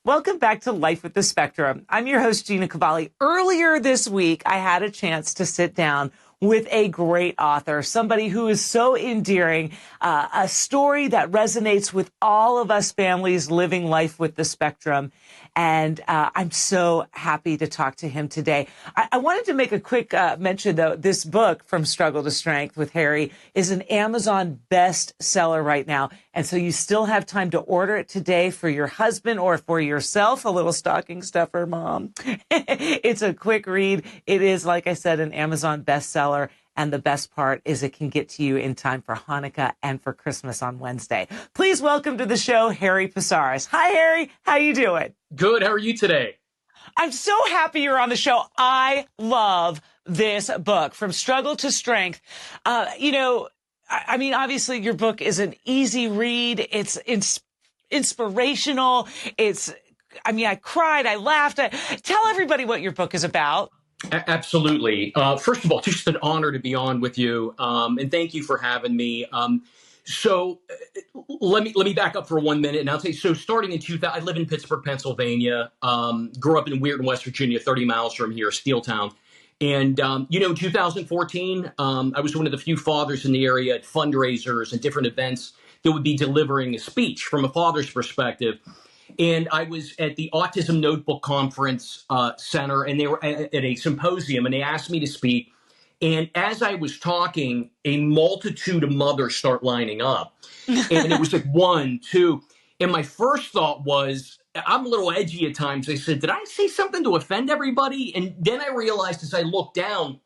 Welcome back to Life with the Spectrum. I'm your host, Gina Cavalli. Earlier this week, I had a chance to sit down with a great author, somebody who is so endearing, a story that resonates with all of us families living life with the spectrum. And I'm so happy to talk to him today. I wanted to make a quick mention, though. This book, From Struggle to Strength with Harry, is an Amazon bestseller right now. And so you still have time to order it today for your husband or for yourself, a little stocking stuffer, Mom. It's a quick read. It is, like I said, an Amazon bestseller. And the best part is it can get to you in time for Hanukkah and for Christmas on Wednesday. Please welcome to the show, Harry Psaris. Hi, Harry. How you doing? Good. How are you today? I'm so happy you're on the show. I love this book, From Struggle to Strength. Obviously your book is an easy read. It's inspirational. I cried. I laughed. Tell everybody what your book is about. Absolutely. First of all, just an honor to be on with you. And thank you for having me. So let me back up for 1 minute and I'll tell you, so starting in 2000, I live in Pittsburgh, Pennsylvania, grew up in Weirton, West Virginia, 30 miles from here, Steeltown. And, in 2014, I was one of the few fathers in the area at fundraisers and different events that would be delivering a speech from a father's perspective. And I was at the Autism Notebook Conference Center, and they were at a symposium, and they asked me to speak. And as I was talking, a multitude of mothers start lining up. And it was like one, two. And my first thought was, I'm a little edgy at times. I said, did I say something to offend everybody? And then I realized as I looked down,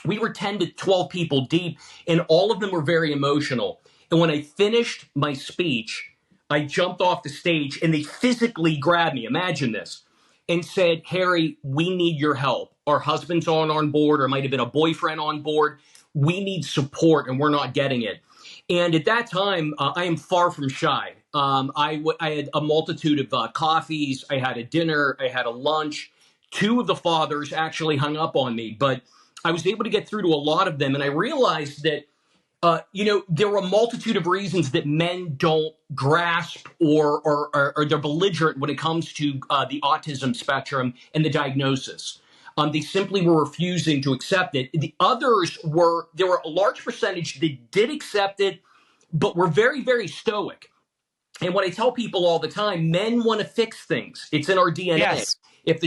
we were 10 to 12 people deep, and all of them were very emotional. And when I finished my speech, I jumped off the stage and they physically grabbed me. Imagine this. And said, Harry, we need your help. Our husbands aren't on board, or might have been a boyfriend on board. We need support and we're not getting it. And at that time, I am far from shy. I had a multitude of coffees. I had a dinner. I had a lunch. Two of the fathers actually hung up on me, but I was able to get through to a lot of them. And I realized that there were a multitude of reasons that men don't grasp or they're belligerent when it comes to the autism spectrum and the diagnosis. They simply were refusing to accept it. The others there were a large percentage that did accept it, but were very, very stoic. And what I tell people all the time, men want to fix things. It's in our DNA. Yes. If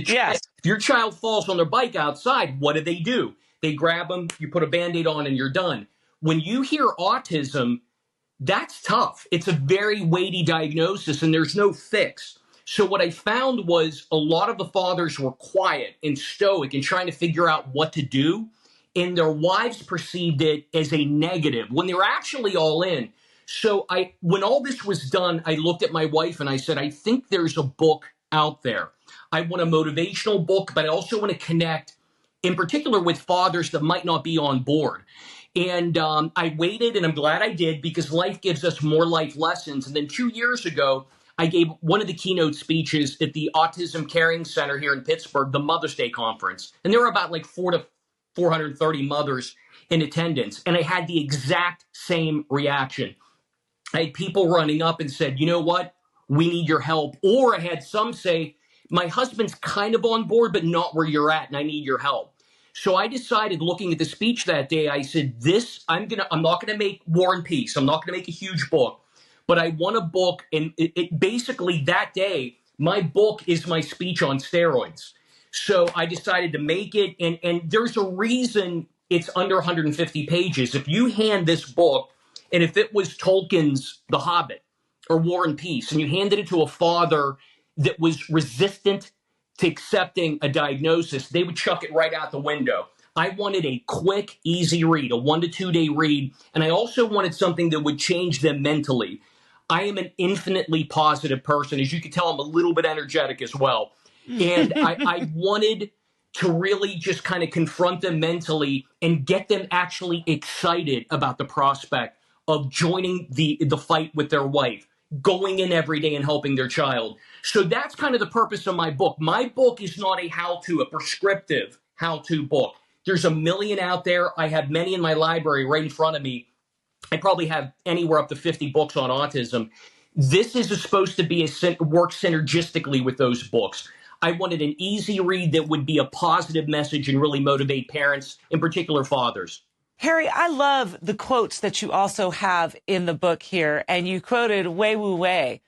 your child falls on their bike outside, what do? They grab them, you put a Band-Aid on, and you're done. When you hear autism, that's tough. It's a very weighty diagnosis and there's no fix. So what I found was a lot of the fathers were quiet and stoic and trying to figure out what to do. And their wives perceived it as a negative when they were actually all in. So when all this was done, I looked at my wife and I said, I think there's a book out there. I want a motivational book, but I also want to connect in particular with fathers that might not be on board. And I waited, and I'm glad I did, because life gives us more life lessons. And then 2 years ago, I gave one of the keynote speeches at the Autism Caring Center here in Pittsburgh, the Mother's Day Conference. And there were about like 430 mothers in attendance. And I had the exact same reaction. I had people running up and said, you know what? We need your help. Or I had some say, my husband's kind of on board, but not where you're at, and I need your help. So I decided, looking at the speech that day, I said, I'm not going to make War and Peace. I'm not going to make a huge book, but I want a book. And it basically that day, my book is my speech on steroids. So I decided to make it. And there's a reason it's under 150 pages. If you hand this book, and if it was Tolkien's The Hobbit or War and Peace, and you handed it to a father that was resistant to accepting a diagnosis, they would chuck it right out the window. I wanted a quick, easy read, a 1 to 2 day read. And I also wanted something that would change them mentally. I am an infinitely positive person. As you can tell, I'm a little bit energetic as well. And I wanted to really just kind of confront them mentally and get them actually excited about the prospect of joining the fight with their wife, going in every day and helping their child. So that's kind of the purpose of my book. My book is not a prescriptive how-to book. There's a million out there. I have many in my library right in front of me. I probably have anywhere up to 50 books on autism. This is supposed to be work synergistically with those books. I wanted an easy read that would be a positive message and really motivate parents, in particular fathers. Harry, I love the quotes that you also have in the book here, and you quoted Wei Wu Wei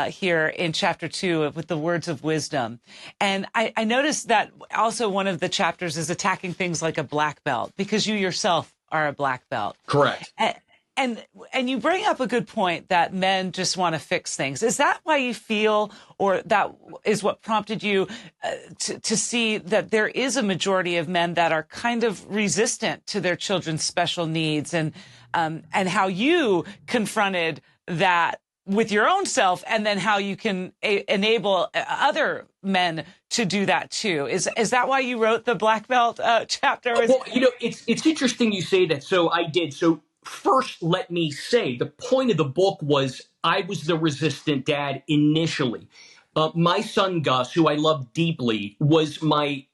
here in chapter 2 with the words of wisdom. And I noticed that also one of the chapters is attacking things like a black belt, because you yourself are a black belt. Correct. And you bring up a good point that men just want to fix things. Is that why you feel, or that is what prompted you to see that there is a majority of men that are kind of resistant to their children's special needs, and how you confronted that with your own self, and then how you can enable other men to do that too? Is that why you wrote the black belt chapter? Well, it's interesting you say that. So I did. So first, let me say the point of the book was I was the resistant dad initially. My son, Gus, who I love deeply, was my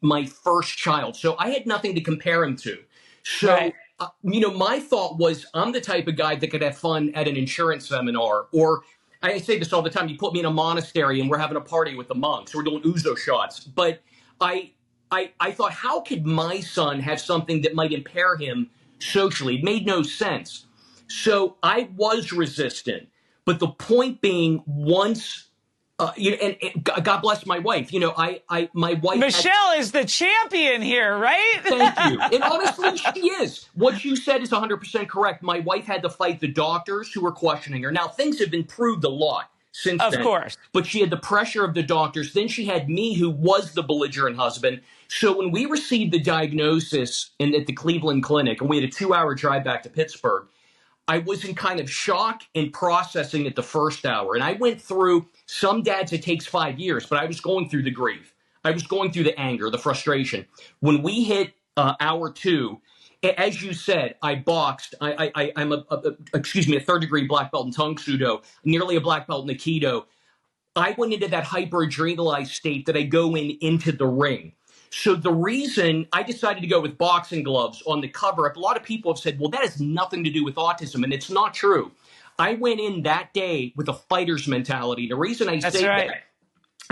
first child. So I had nothing to compare him to. So, right. My thought was I'm the type of guy that could have fun at an insurance seminar, or I say this all the time, you put me in a monastery and we're having a party with the monks. We're doing ouzo shots. But I thought, how could my son have something that might impair him socially? It made no sense. So I was resistant. But the point being, once, and God bless my wife. My wife. Michelle is the champion here, right? Thank you. And honestly, she is. What you said is 100% correct. My wife had to fight the doctors who were questioning her. Now, things have improved a lot since then. Of course. But she had the pressure of the doctors. Then she had me, who was the belligerent husband. So when we received the diagnosis at the Cleveland Clinic, and we had a 2-hour drive back to Pittsburgh, I was in kind of shock and processing it the first hour. And I went through, some dads, it takes 5 years, but I was going through the grief. I was going through the anger, the frustration. When we hit hour 2, as you said, I boxed. I'm a third-degree black belt in Tang Soo Do, nearly a black belt in Aikido. I went into that hyper-adrenalized state that I go into the ring. So the reason I decided to go with boxing gloves on the cover, a lot of people have said, well, that has nothing to do with autism, and it's not true. I went in that day with a fighter's mentality. The reason I say that,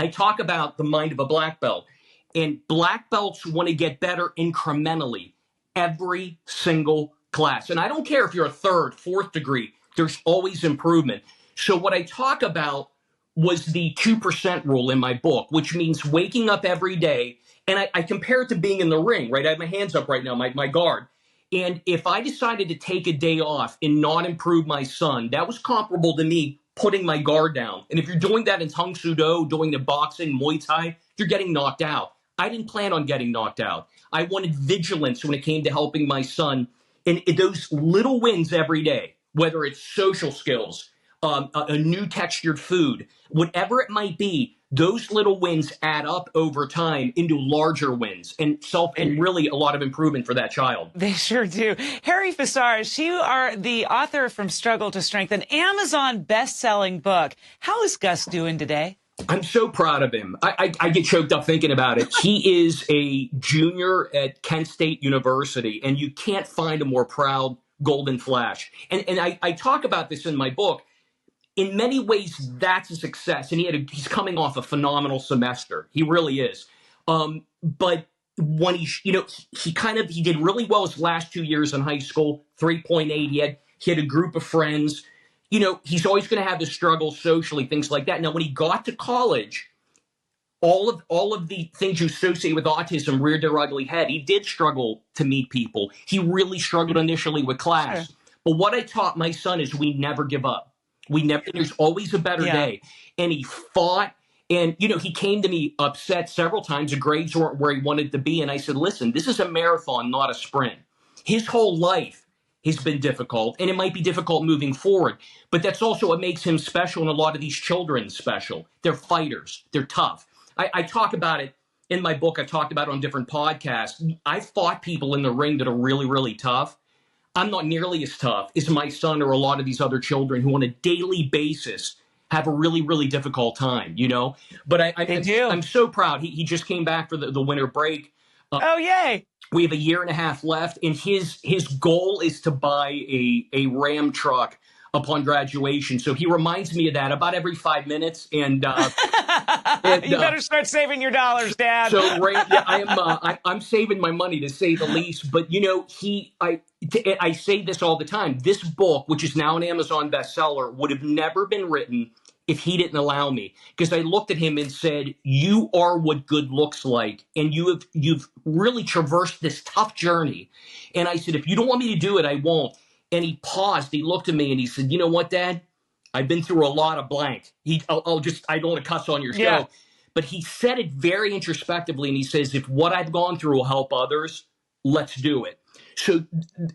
I talk about the mind of a black belt, and black belts want to get better incrementally every single class. And I don't care if you're a 3rd, 4th degree, there's always improvement. So what I talk about was the 2% rule in my book, which means waking up every day. And I compare it to being in the ring, right? I have my hands up right now, my guard. And if I decided to take a day off and not improve my son, that was comparable to me putting my guard down. And if you're doing that in Tang Soo Do, doing the boxing, Muay Thai, you're getting knocked out. I didn't plan on getting knocked out. I wanted vigilance when it came to helping my son. And those little wins every day, whether it's social skills, a new textured food, whatever it might be, those little wins add up over time into larger wins and really a lot of improvement for that child. They sure do. Harry Fisaras, you are the author From Struggle to Strength, an Amazon best-selling book. How is Gus doing today? I'm so proud of him. I get choked up thinking about it. He is a junior at Kent State University, and you can't find a more proud golden flash. And I talk about this in my book. In many ways, that's a success, and he's coming off a phenomenal semester. He really is. But when he did really well his last 2 years in high school, 3.8. He had a group of friends. He's always going to have the struggles socially, things like that. Now, when he got to college, all of the things you associate with autism reared their ugly head. He did struggle to meet people. He really struggled initially with class. Sure. But what I taught my son is we never give up. There's always a better day. And he fought, and, he came to me upset several times. The grades weren't where he wanted to be. And I said, listen, this is a marathon, not a sprint. His whole life has been difficult, and it might be difficult moving forward. But that's also what makes him special, and a lot of these children special. They're fighters. They're tough. I talk about it in my book. I've talked about it on different podcasts. I fought people in the ring that are really, really tough. I'm not nearly as tough as my son or a lot of these other children who on a daily basis have a really, really difficult time, But I'm so proud. He just came back for the winter break. Oh, yay. We have a year and a half left, and his goal is to buy a Ram truck upon graduation. So he reminds me of that about every 5 minutes. And you better start saving your dollars, Dad. So Ray, yeah, I'm saving my money to say the least. But I say this all the time. This book, which is now an Amazon bestseller, would have never been written if he didn't allow me. Because I looked at him and said, "You are what good looks like, and you've really traversed this tough journey." And I said, "If you don't want me to do it, I won't." And he paused. He looked at me and he said, "You know what, Dad? I've been through a lot of blank." I don't want to cuss on your show. Yeah. But he said it very introspectively, and he says, "If what I've gone through will help others, let's do it." So,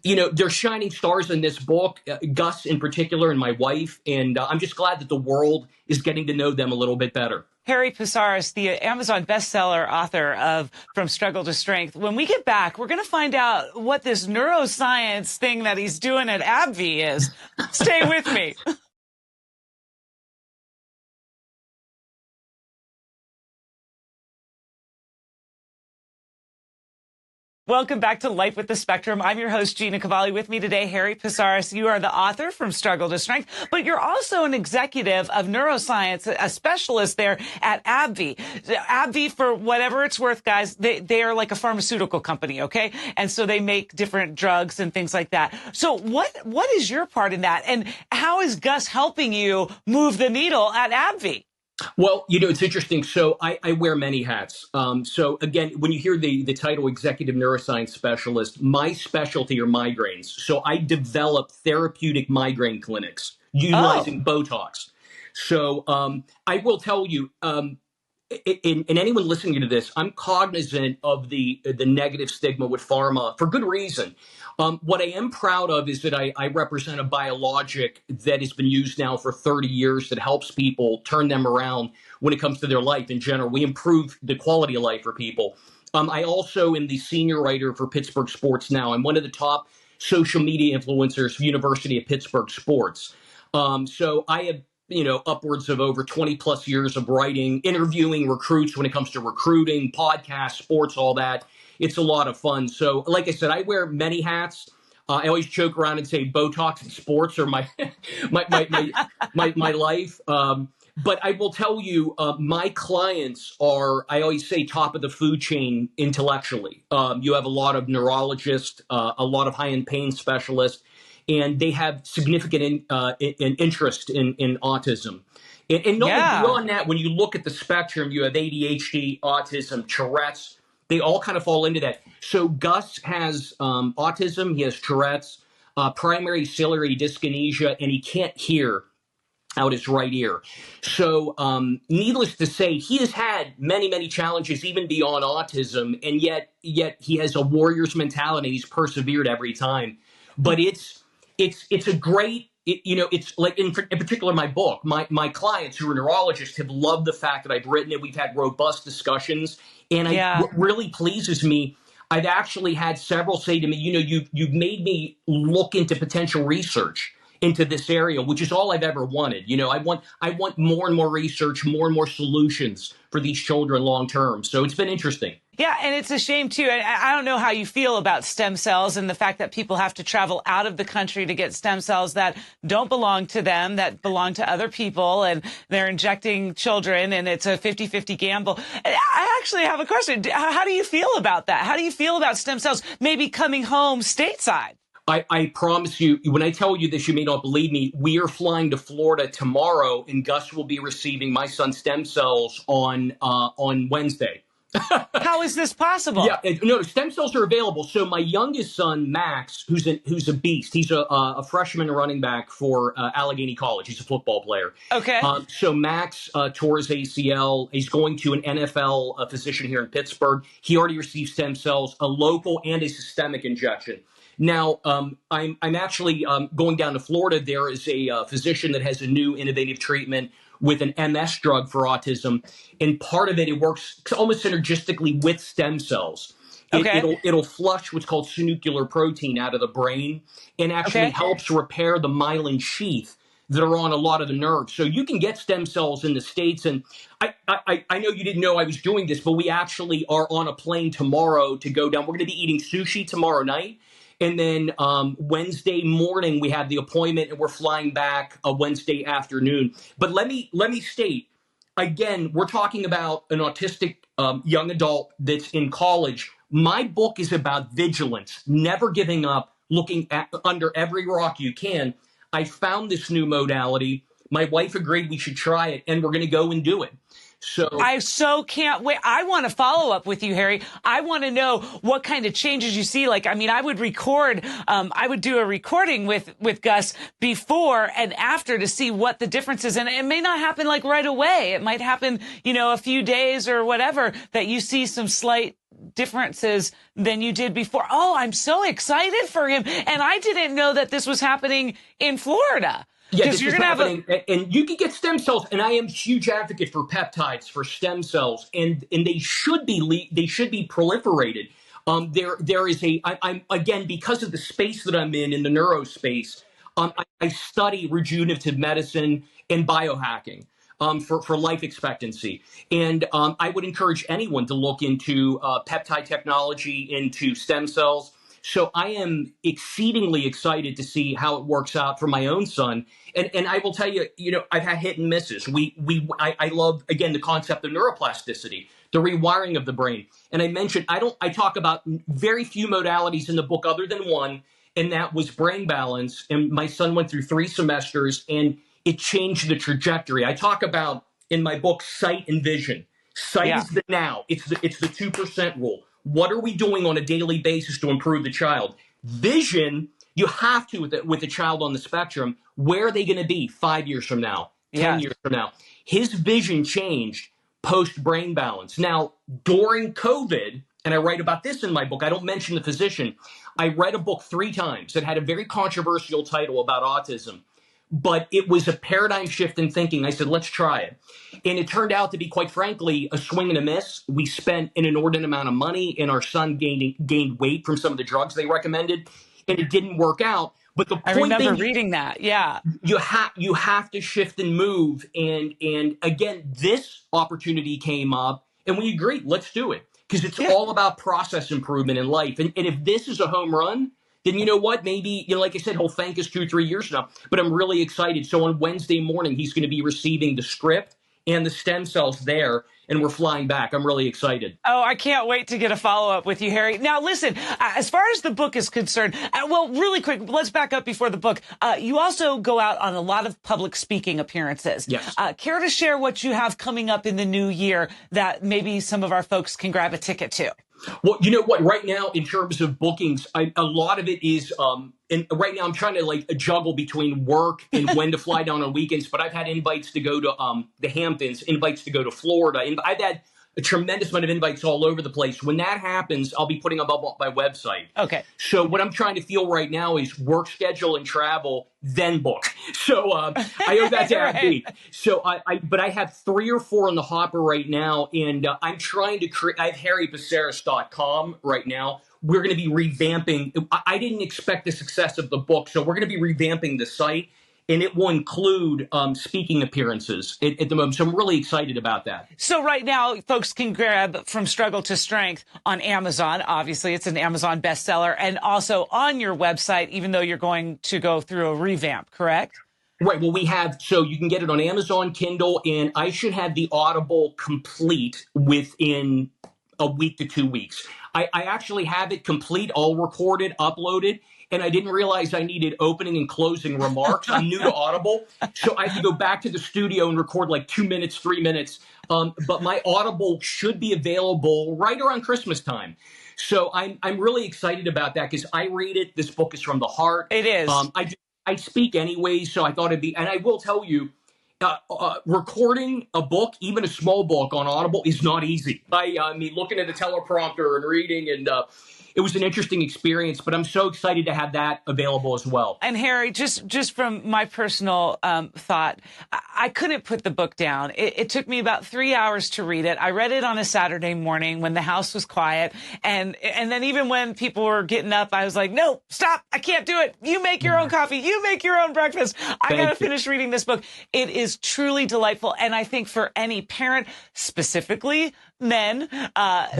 they're shining stars in this book, Gus in particular, and my wife, and I'm just glad that the world is getting to know them a little bit better. Harry Psaros, the Amazon bestseller author of From Struggle to Strength. When we get back, we're going to find out what this neuroscience thing that he's doing at AbbVie is. Stay with me. Welcome back to Life with the Spectrum. I'm your host, Gina Cavalli. With me today, Harry Psaros. You are the author From Struggle to Strength, but you're also an executive of neuroscience, a specialist there at AbbVie. AbbVie, for whatever it's worth, guys, they are like a pharmaceutical company, okay? And so they make different drugs and things like that. So what is your part in that? And how is Gus helping you move the needle at AbbVie? Well, it's interesting. So I wear many hats. So again, when you hear the title executive neuroscience specialist, my specialty are migraines. So I develop therapeutic migraine clinics utilizing Botox. So I will tell you, and anyone listening to this, I'm cognizant of the negative stigma with pharma for good reason. What I am proud of is that I represent a biologic that has been used now for 30 years that helps people turn them around when it comes to their life in general. We improve the quality of life for people. I also am the senior writer for Pittsburgh Sports Now. I'm one of the top social media influencers for University of Pittsburgh Sports. So I have upwards of over 20 plus years of writing, interviewing recruits when it comes to recruiting, podcasts, sports, all that. It's a lot of fun. So like I said, I wear many hats. I always joke around and say Botox and sports are my my life. But I will tell you, my clients are, I always say, top of the food chain intellectually. You have a lot of neurologists, a lot of high-end pain specialists, and they have significant interest in autism. And not beyond that, when you look at the spectrum, you have ADHD, autism, Tourette's. They all kind of fall into that. So Gus has autism, he has Tourette's, primary ciliary dyskinesia, and he can't hear out his right ear. So needless to say, he has had many, many challenges even beyond autism, and yet he has a warrior's mentality. He's persevered every time. But it's a great, it's like in particular my book, my clients who are neurologists have loved the fact that I've written it. We've had robust discussions. And what really pleases me, I've actually had several say to me, you've made me look into potential research into this area, which is all I've ever wanted. I want more and more research, more and more solutions for these children long term. So it's been interesting. Yeah, and it's a shame, too. I don't know how you feel about stem cells and the fact that people have to travel out of the country to get stem cells that don't belong to them, that belong to other people, and they're injecting children, and it's a 50-50 gamble. I actually have a question. How do you feel about that? How do you feel about stem cells maybe coming home stateside? I promise you, when I tell you this, you may not believe me. We are flying to Florida tomorrow, and Gus will be receiving my son's stem cells on Wednesday. How is this possible? Yeah, no, stem cells are available. So my youngest son, Max, who's a beast. He's a freshman running back for Allegheny College. He's a football player. Okay. So Max tore his ACL. He's going to an NFL physician here in Pittsburgh. He already received stem cells, a local and a systemic injection. Now, I'm actually going down to Florida. There is a physician that has a new innovative treatment with an MS drug for autism. And part of it works almost synergistically with stem cells. It'll flush what's called synuclear protein out of the brain and actually helps repair the myelin sheath that are on a lot of the nerves. So you can get stem cells in the States. And I know you didn't know I was doing this, but we actually are on a plane tomorrow to go down. We're going to be eating sushi tomorrow night. And then Wednesday morning, we have the appointment and we're flying back a Wednesday afternoon. But let me state, again, we're talking about an autistic young adult that's in college. My book is about vigilance, never giving up, looking at under every rock you can. I found this new modality. My wife agreed we should try it, and we're going to go and do it. So I so can't wait. I want to follow up with you, Harry. I want to know what kind of changes you see. Like, I mean, I would record, I would do a recording with Gus before and after to see what the difference is. And it may not happen like right away. It might happen, you know, a few days or whatever, that you see some slight differences than you did before. Oh, I'm so excited for him. And I didn't know that this was happening in Florida. yeah, this is happening, and you can get stem cells. And I am a huge advocate for peptides, for stem cells, and they should be proliferated. There is I'm again, because of the space that I'm in the neurospace. I study regenerative medicine and biohacking for life expectancy, and I would encourage anyone to look into peptide technology, into stem cells. So I am exceedingly excited to see how it works out for my own son. And I will tell you, you know, I've had hit and misses. I love, again, the concept of neuroplasticity, the rewiring of the brain. And I mentioned, I talk about very few modalities in the book other than one, and that was brain balance. And my son went through 3 semesters and it changed the trajectory. I talk about in my book, sight and vision. Sight is the now. It's the 2% rule. What are we doing on a daily basis to improve the child? Vision, you have to with a child on the spectrum. Where are they going to be 5 years from now, 10 years from now? His vision changed post brain balance. Now, during COVID, and I write about this in my book, I don't mention the physician. I read a book 3 times that had a very controversial title about autism. But it was a paradigm shift in thinking. I said, let's try it. And it turned out to be, quite frankly, a swing and a miss. We spent an inordinate amount of money, and our son gained weight from some of the drugs they recommended, and it didn't work out. But the point I remember reading that. Yeah. You have to shift and move. And again, this opportunity came up, and we agreed, let's do it. Because it's all about process improvement in life. And if this is a home run, then you know what? Maybe, you know, like I said, he'll thank us 2-3 years from now. But I'm really excited. So on Wednesday morning, he's going to be receiving the script and the stem cells there, and we're flying back. I'm really excited. Oh, I can't wait to get a follow-up with you, Harry. Now, listen, as far as the book is concerned, well, really quick, let's back up before the book. You also go out on a lot of public speaking appearances. Yes. Care to share what you have coming up in the new year that maybe some of our folks can grab a ticket to? Well, you know what? Right now, in terms of bookings, a lot of it is, and right now I'm trying to like juggle between work and when to fly down on weekends. But I've had invites to go to the Hamptons, invites to go to Florida. And I've had a tremendous amount of invites all over the place. When that happens, I'll be putting them up on my website. Okay. So what I'm trying to feel right now is work schedule and travel, then book. So I owe that to Abby. So but I have 3 or 4 in the hopper right now, and I'm trying to create. I have harrypaceris.com right now. We're going to be revamping. I didn't expect the success of the book, so we're going to be revamping the site. And it will include speaking appearances at the moment. So I'm really excited about that. So right now, folks can grab From Struggle to Strength on Amazon. Obviously, it's an Amazon bestseller. And also on your website, even though you're going to go through a revamp, correct? Right. Well, so you can get it on Amazon, Kindle, and I should have the Audible complete within a week to 2 weeks. I actually have it complete, all recorded, uploaded. And I didn't realize I needed opening and closing remarks. I'm new to Audible, so I have to go back to the studio and record like 2 minutes, 3 minutes. But my Audible should be available right around Christmas time. So I'm really excited about that because I read it. This book is from the heart. It is. I speak anyway, so I thought it'd be. And I will tell you, recording a book, even a small book on Audible, is not easy. I mean, looking at the teleprompter and reading and. It was an interesting experience, but I'm so excited to have that available as well. And Harry, just from my personal thought, I couldn't put the book down. It took me about 3 hours to read it. I read it on a Saturday morning when the house was quiet. And then even when people were getting up, I was like, no, stop. I can't do it. You make your own coffee. You make your own breakfast. I got to finish reading this book. It is truly delightful. And I think for any parent, specifically men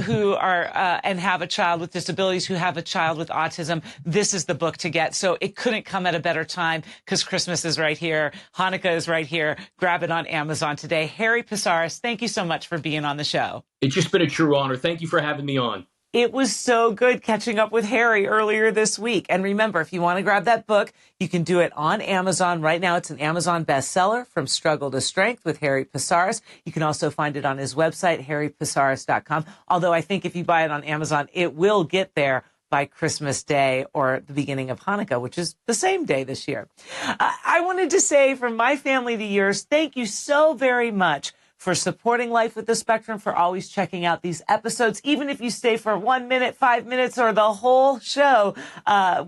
who are and have a child with disabilities, who have a child with autism, this is the book to get. So it couldn't come at a better time because Christmas is right here. Hanukkah is right here. Grab it on Amazon today. Harry Psaris, thank you so much for being on the show. It's just been a true honor. Thank you for having me on. It was so good catching up with Harry earlier this week. And remember, if you want to grab that book, you can do it on Amazon. Right now, it's an Amazon bestseller, From Struggle to Strength with Harry Psaris. You can also find it on his website, harrypsaris.com. Although I think if you buy it on Amazon, it will get there by Christmas Day or the beginning of Hanukkah, which is the same day this year. I wanted to say from my family to yours, thank you so very much for supporting Life with the Spectrum, for always checking out these episodes. Even if you stay for 1 minute, 5 minutes, or the whole show,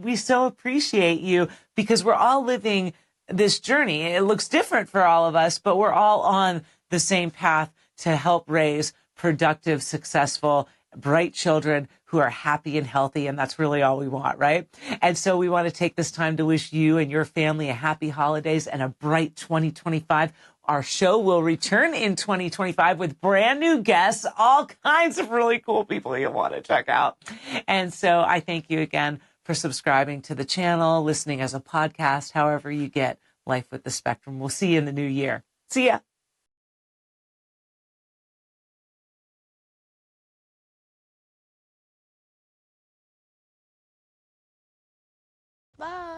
we so appreciate you because we're all living this journey. It looks different for all of us, but we're all on the same path to help raise productive, successful, bright children who are happy and healthy. And that's really all we want, right? And so we want to take this time to wish you and your family a happy holidays and a bright 2025. Our show will return in 2025 with brand new guests, all kinds of really cool people you'll want to check out. And so I thank you again for subscribing to the channel, listening as a podcast, however you get Life with the Spectrum. We'll see you in the new year. See ya. Bye.